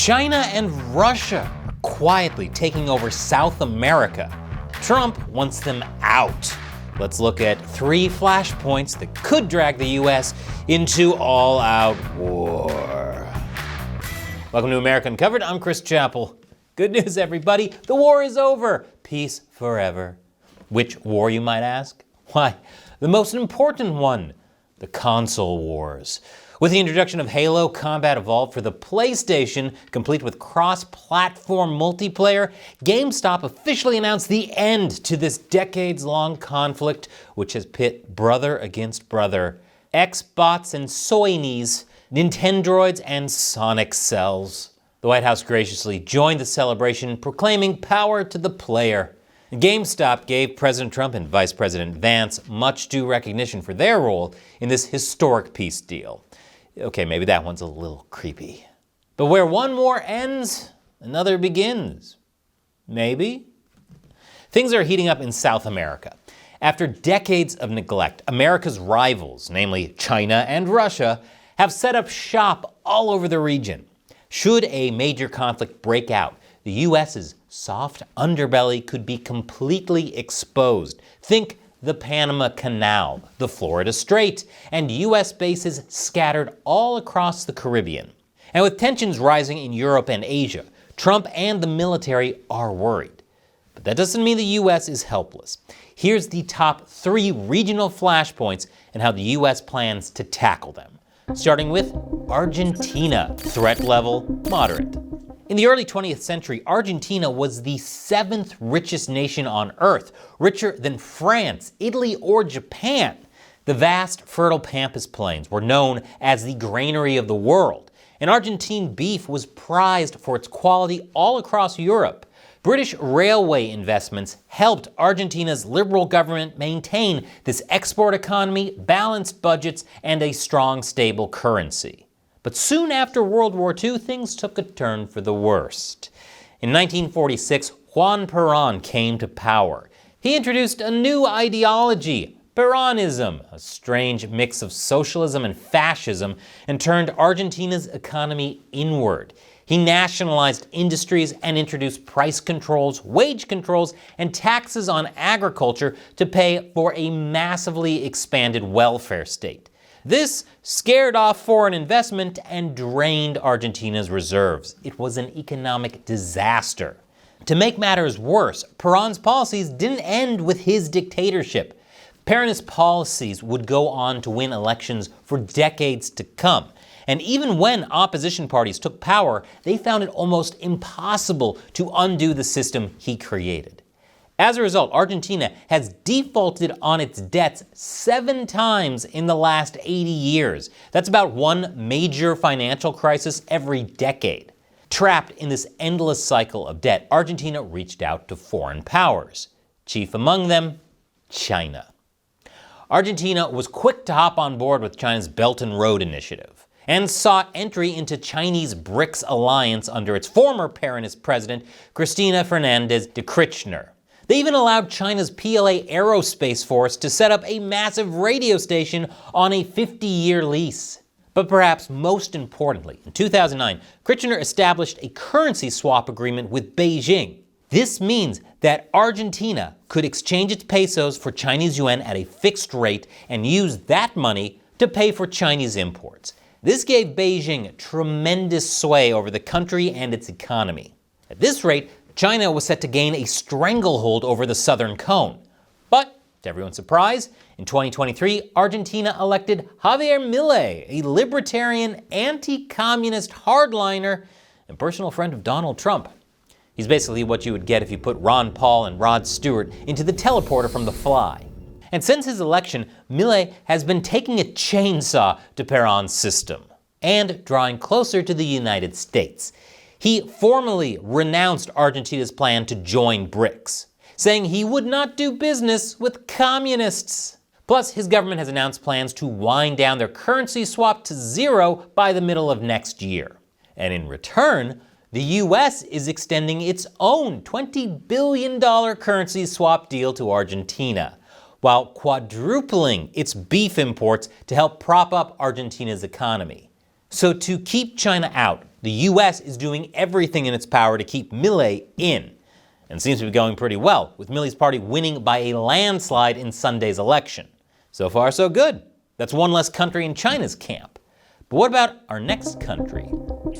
China and Russia are quietly taking over South America. Trump wants them out. Let's look at 3 flashpoints that could drag the US into all-out war. Welcome to America Uncovered. I'm Chris Chappell. Good news, everybody. The war is over. Peace forever. Which war, you might ask? Why, the most important one, the console wars. With the introduction of Halo Combat Evolved for the PlayStation, complete with cross-platform multiplayer, GameStop officially announced the end to this decades-long conflict, which has pit brother against brother. Xbots and Soynis, Nintendroids and Sonic cells. The White House graciously joined the celebration, proclaiming power to the player. GameStop gave President Trump and Vice President Vance much due recognition for their role in this historic peace deal. Okay, maybe that one's a little creepy. But where one war ends, another begins. Maybe? Things are heating up in South America. After decades of neglect, America's rivals, namely China and Russia, have set up shop all over the region. Should a major conflict break out, the U.S.'s soft underbelly could be completely exposed. Think the Panama Canal, the Florida Strait, and U.S. bases scattered all across the Caribbean. And with tensions rising in Europe and Asia, Trump and the military are worried. But that doesn't mean the U.S. is helpless. Here's the top 3 regional flashpoints and how the U.S. plans to tackle them. Starting with Argentina, threat level moderate. In the early 20th century, Argentina was the 7th richest nation on Earth, richer than France, Italy, or Japan. The vast, fertile Pampas Plains were known as the granary of the world, and Argentine beef was prized for its quality all across Europe. British railway investments helped Argentina's liberal government maintain this export economy, balanced budgets, and a strong, stable currency. But soon after World War II, things took a turn for the worst. In 1946, Juan Perón came to power. He introduced a new ideology, Peronism, a strange mix of socialism and fascism, and turned Argentina's economy inward. He nationalized industries and introduced price controls, wage controls, and taxes on agriculture to pay for a massively expanded welfare state. This scared off foreign investment and drained Argentina's reserves. It was an economic disaster. To make matters worse, Perón's policies didn't end with his dictatorship. Peronist policies would go on to win elections for decades to come. And even when opposition parties took power, they found it almost impossible to undo the system he created. As a result, Argentina has defaulted on its debts 7 times in the last 80 years. That's about one major financial crisis every decade. Trapped in this endless cycle of debt, Argentina reached out to foreign powers. Chief among them, China. Argentina was quick to hop on board with China's Belt and Road Initiative and sought entry into Chinese BRICS alliance under its former Peronist president, Cristina Fernández de Kirchner. They even allowed China's PLA Aerospace Force to set up a massive radio station on a 50-year lease. But perhaps most importantly, in 2009, Kirchner established a currency swap agreement with Beijing. This means that Argentina could exchange its pesos for Chinese yuan at a fixed rate and use that money to pay for Chinese imports. This gave Beijing tremendous sway over the country and its economy. At this rate, China was set to gain a stranglehold over the southern cone. But, to everyone's surprise, in 2023, Argentina elected Javier Milei, a libertarian, anti-communist hardliner and personal friend of Donald Trump. He's basically what you would get if you put Ron Paul and Rod Stewart into the teleporter from The Fly. And since his election, Milei has been taking a chainsaw to Perón's system and drawing closer to the United States. He formally renounced Argentina's plan to join BRICS, saying he would not do business with communists. Plus, his government has announced plans to wind down their currency swap to 0 by the middle of next year. And in return, the U.S. is extending its own $20 billion currency swap deal to Argentina, while quadrupling its beef imports to help prop up Argentina's economy. So to keep China out, The US is doing everything in its power to keep Milei in, and seems to be going pretty well, with Milei's party winning by a landslide in Sunday's election. So far, so good. That's one less country in China's camp. But what about our next country?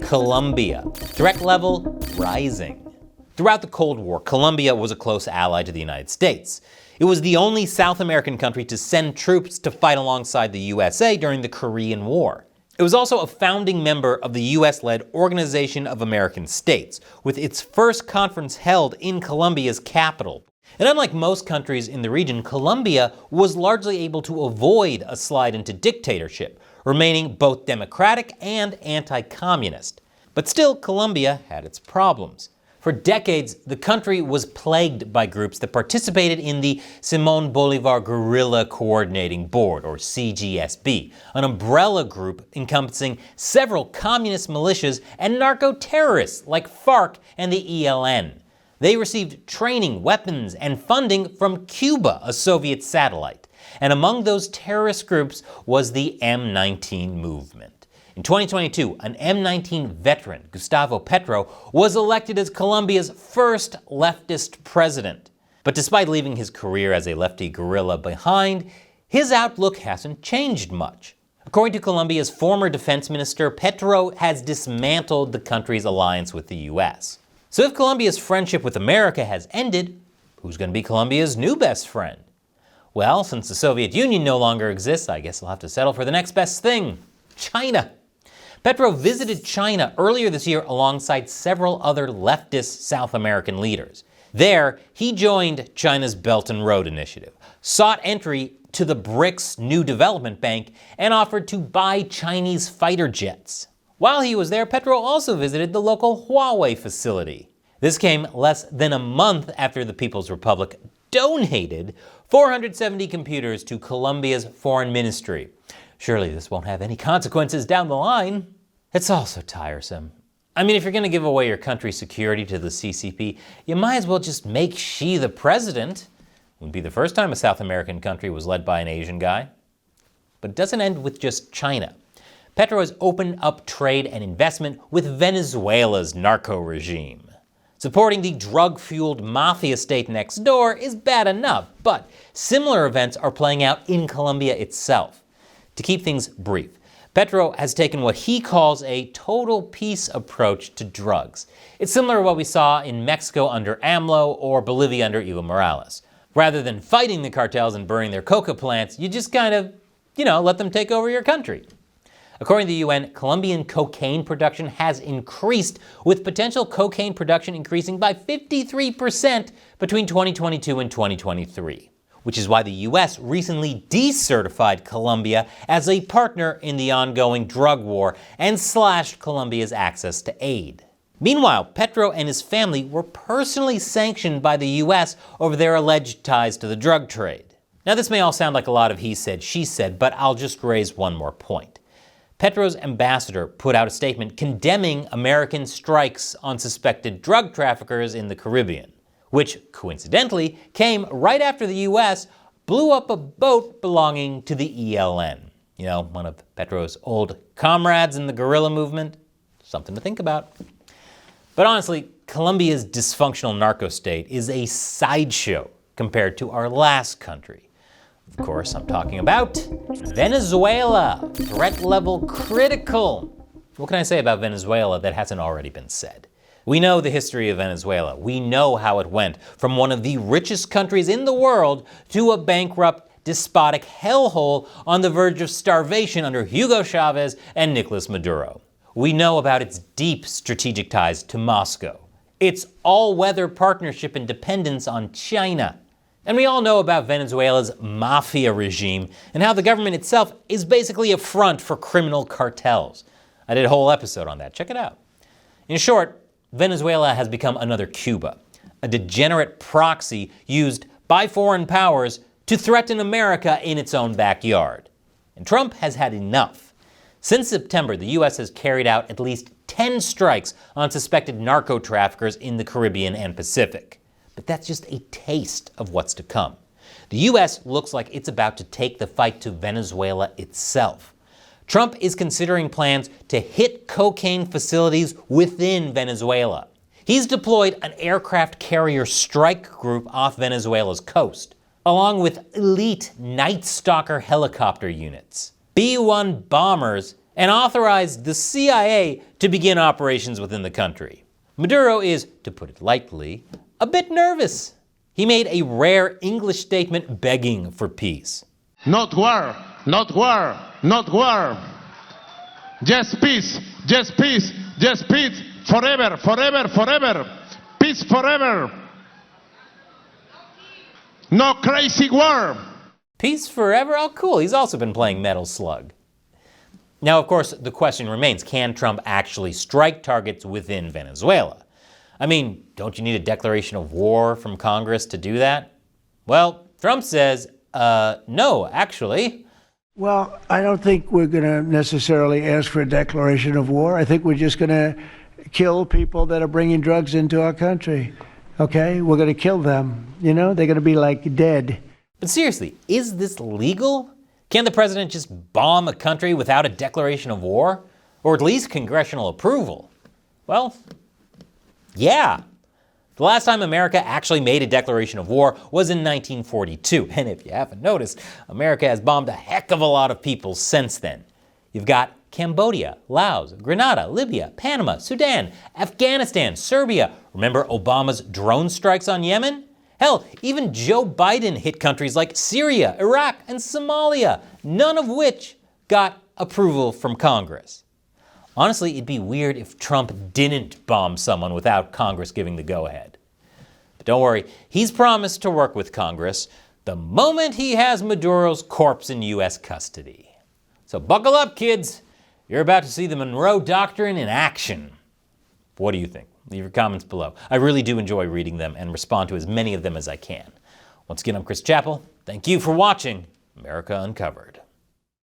Colombia. Threat level rising. Throughout the Cold War, Colombia was a close ally to the United States. It was the only South American country to send troops to fight alongside the USA during the Korean War. It was also a founding member of the US-led Organization of American States, with its first conference held in Colombia's capital. And unlike most countries in the region, Colombia was largely able to avoid a slide into dictatorship, remaining both democratic and anti-communist. But still, Colombia had its problems. For decades, the country was plagued by groups that participated in the Simón Bolívar Guerrilla Coordinating Board, or CGSB, an umbrella group encompassing several communist militias and narco-terrorists like FARC and the ELN. They received training, weapons, and funding from Cuba, a Soviet satellite. And among those terrorist groups was the M19 movement. In 2022, an M19 veteran, Gustavo Petro, was elected as Colombia's first leftist president. But despite leaving his career as a lefty guerrilla behind, his outlook hasn't changed much. According to Colombia's former defense minister, Petro has dismantled the country's alliance with the US. So if Colombia's friendship with America has ended, who's going to be Colombia's new best friend? Well, since the Soviet Union no longer exists, I guess they'll have to settle for the next best thing, China. Petro visited China earlier this year alongside several other leftist South American leaders. There, he joined China's Belt and Road Initiative, sought entry to the BRICS New Development Bank, and offered to buy Chinese fighter jets. While he was there, Petro also visited the local Huawei facility. This came less than a month after the People's Republic donated 470 computers to Colombia's foreign ministry. Surely this won't have any consequences down the line. It's all so tiresome. I mean, if you're going to give away your country's security to the CCP, you might as well just make Xi the president. It wouldn't be the first time a South American country was led by an Asian guy. But it doesn't end with just China. Petro has opened up trade and investment with Venezuela's narco regime. Supporting the drug-fueled mafia state next door is bad enough, but similar events are playing out in Colombia itself. To keep things brief, Petro has taken what he calls a total peace approach to drugs. It's similar to what we saw in Mexico under AMLO or Bolivia under Evo Morales. Rather than fighting the cartels and burning their coca plants, you just kind of, let them take over your country. According to the UN, Colombian cocaine production has increased, with potential cocaine production increasing by 53% between 2022 and 2023. Which is why the US recently decertified Colombia as a partner in the ongoing drug war and slashed Colombia's access to aid. Meanwhile, Petro and his family were personally sanctioned by the US over their alleged ties to the drug trade. Now, this may all sound like a lot of he said, she said, but I'll just raise one more point. Petro's ambassador put out a statement condemning American strikes on suspected drug traffickers in the Caribbean, which, coincidentally, came right after the US blew up a boat belonging to the ELN. One of Petro's old comrades in the guerrilla movement. Something to think about. But honestly, Colombia's dysfunctional narco state is a sideshow compared to our last country. Of course, I'm talking about Venezuela. Threat level critical. What can I say about Venezuela that hasn't already been said? We know the history of Venezuela. We know how it went from one of the richest countries in the world to a bankrupt, despotic hellhole on the verge of starvation under Hugo Chavez and Nicolas Maduro. We know about its deep strategic ties to Moscow, its all-weather partnership and dependence on China. And we all know about Venezuela's mafia regime and how the government itself is basically a front for criminal cartels. I did a whole episode on that. Check it out. In short, Venezuela has become another Cuba, a degenerate proxy used by foreign powers to threaten America in its own backyard. And Trump has had enough. Since September, the U.S. has carried out at least 10 strikes on suspected narco traffickers in the Caribbean and Pacific. But that's just a taste of what's to come. The U.S. looks like it's about to take the fight to Venezuela itself. Trump is considering plans to hit cocaine facilities within Venezuela. He's deployed an aircraft carrier strike group off Venezuela's coast, along with elite Night Stalker helicopter units, B-1 bombers, and authorized the CIA to begin operations within the country. Maduro is, to put it lightly, a bit nervous. He made a rare English statement begging for peace. Not war, not war, not war. Just peace, just peace, just peace. Forever, forever, forever. Peace forever. No crazy war. Peace forever? Oh, cool. He's also been playing Metal Slug. Now, of course, the question remains, can Trump actually strike targets within Venezuela? I mean, don't you need a declaration of war from Congress to do that? Well, Trump says, no, actually. Well, I don't think we're going to necessarily ask for a declaration of war. I think we're just going to kill people that are bringing drugs into our country. Okay? We're going to kill them. You know, they're going to be like dead. But seriously, is this legal? Can the president just bomb a country without a declaration of war? Or at least congressional approval? Well, yeah. The last time America actually made a declaration of war was in 1942. And if you haven't noticed, America has bombed a heck of a lot of people since then. You've got Cambodia, Laos, Grenada, Libya, Panama, Sudan, Afghanistan, Serbia. Remember Obama's drone strikes on Yemen? Hell, even Joe Biden hit countries like Syria, Iraq, and Somalia, none of which got approval from Congress. Honestly, it'd be weird if Trump didn't bomb someone without Congress giving the go-ahead. But don't worry, he's promised to work with Congress the moment he has Maduro's corpse in U.S. custody. So buckle up, kids. You're about to see the Monroe Doctrine in action. What do you think? Leave your comments below. I really do enjoy reading them and respond to as many of them as I can. Once again, I'm Chris Chappell. Thank you for watching America Uncovered.